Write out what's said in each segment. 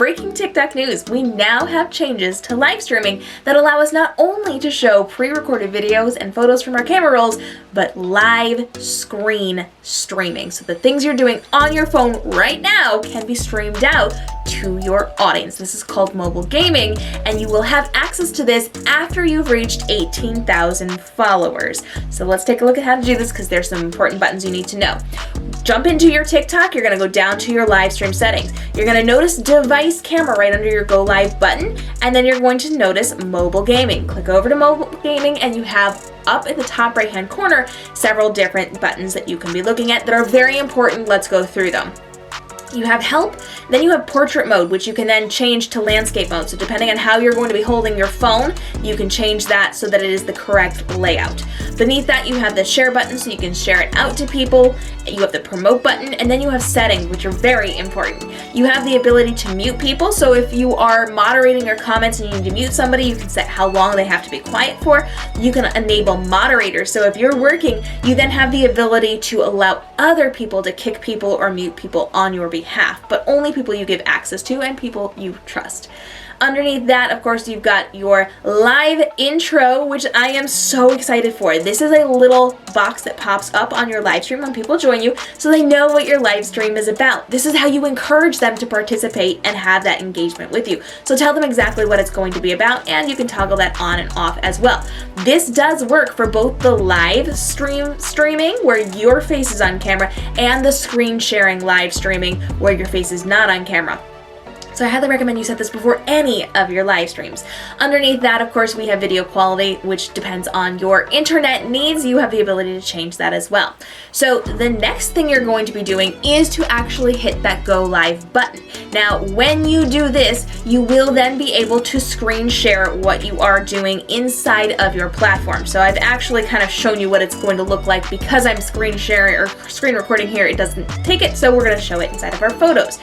Breaking TikTok news! We now have changes to live streaming that allow us not only to show pre-recorded videos and photos from our camera rolls, but live screen streaming. So the things you're doing on your phone right now can be streamed out to your audience. This is called mobile gaming, and you will have access to this after you've reached 18,000 followers. So let's take a look at how to do this, because there's some important buttons you need to know. Jump into your TikTok, you're gonna go down to your live stream settings. You're gonna notice device camera right under your go live button, and then you're going to notice mobile gaming. Click over to mobile gaming, and you have up in the top right hand corner several different buttons that you can be looking at that are very important. Let's go through them. You have help, then you have portrait mode, which you can then change to landscape mode. So depending on how you're going to be holding your phone, you can change that so that it is the correct layout. Beneath that, you have the share button, so you can share it out to people. You have the promote button, and then you have settings, which are very important. You have the ability to mute people, so if you are moderating your comments and you need to mute somebody, you can set how long they have to be quiet for. You can enable moderators, so if you're working, you then have the ability to allow other people to kick people or mute people on your behalf, but only people you give access to and people you trust. Underneath that, of course, you've got your live intro, which I am so excited for. This is a little box that pops up on your live stream when people join you, so they know what your live stream is about. This is how you encourage them to participate and have that engagement with you. So tell them exactly what it's going to be about, and you can toggle that on and off as well. This does work for both the live streaming, where your face is on camera, and the screen sharing live streaming, where your face is not on camera. So I highly recommend you set this before any of your live streams. Underneath that, of course, we have video quality, which depends on your internet needs. You have the ability to change that as well. So the next thing you're going to be doing is to actually hit that go live button. Now, when you do this, you will then be able to screen share what you are doing inside of your platform. So I've actually kind of shown you what it's going to look like. Because I'm screen sharing or screen recording here, it doesn't take it, so we're going to show it inside of our photos.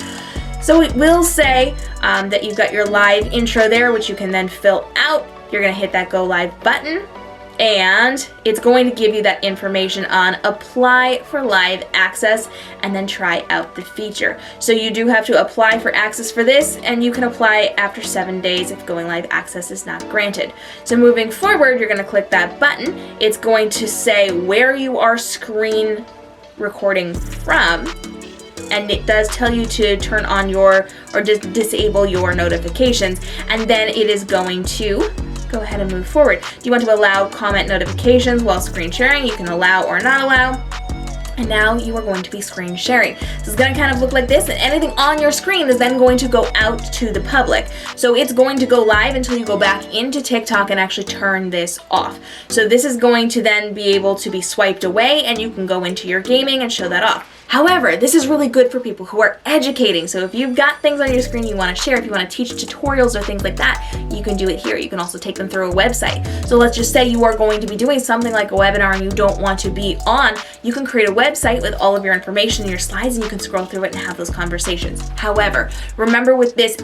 So it will say that you've got your live intro there, which you can then fill out. You're going to hit that go live button, and it's going to give you that information on apply for live access and then try out the feature. So you do have to apply for access for this, and you can apply after 7 days if going live access is not granted. So moving forward, you're going to click that button. It's going to say where you are screen recording from. And it does tell you to turn on your, or just disable your notifications, and then it is going to go ahead and move forward. Do you want to allow comment notifications while screen sharing? You can allow or not allow. And now you are going to be screen sharing. So it's going to kind of look like this, and anything on your screen is then going to go out to the public. So it's going to go live until you go back into TikTok and actually turn this off. So this is going to then be able to be swiped away, and you can go into your gaming and show that off. However, this is really good for people who are educating. So if you've got things on your screen you want to share, if you want to teach tutorials or things like that, you can do it here. You can also take them through a website. So let's just say you are going to be doing something like a webinar and you don't want to be on. You can create a website with all of your information and your slides, and you can scroll through it and have those conversations. However, remember with this,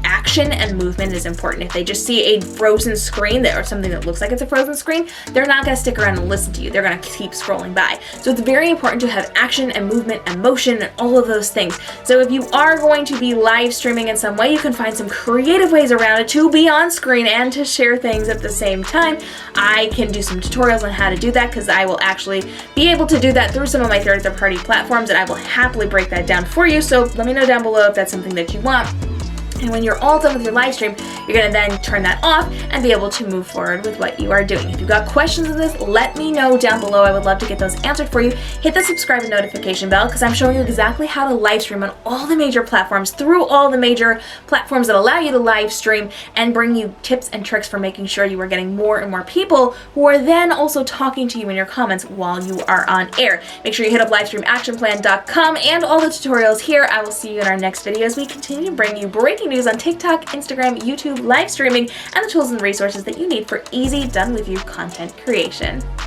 action and movement is important. If they just see a frozen screen or something that looks like it's a frozen screen, they're not going to stick around and listen to you. They're going to keep scrolling by. So it's very important to have action and movement and motion and all of those things. So if you are going to be live streaming in some way, you can find some creative ways around it to be on screen and to share things at the same time. I can do some tutorials on how to do that, because I will actually be able to do that through some of my third-party platforms, and I will happily break that down for you. So let me know down below if that's something that you want. And when you're all done with your live stream, you're going to then turn that off and be able to move forward with what you are doing. If you've got questions on this, let me know down below. I would love to get those answered for you. Hit the subscribe and notification bell, because I'm showing you exactly how to live stream on all the major platforms, through all the major platforms that allow you to live stream, and bring you tips and tricks for making sure you are getting more and more people who are then also talking to you in your comments while you are on air. Make sure you hit up livestreamactionplan.com and all the tutorials here. I will see you in our next video as we continue to bring you breaking news on TikTok, Instagram, YouTube, live streaming, and the tools and resources that you need for easy, done with you content creation.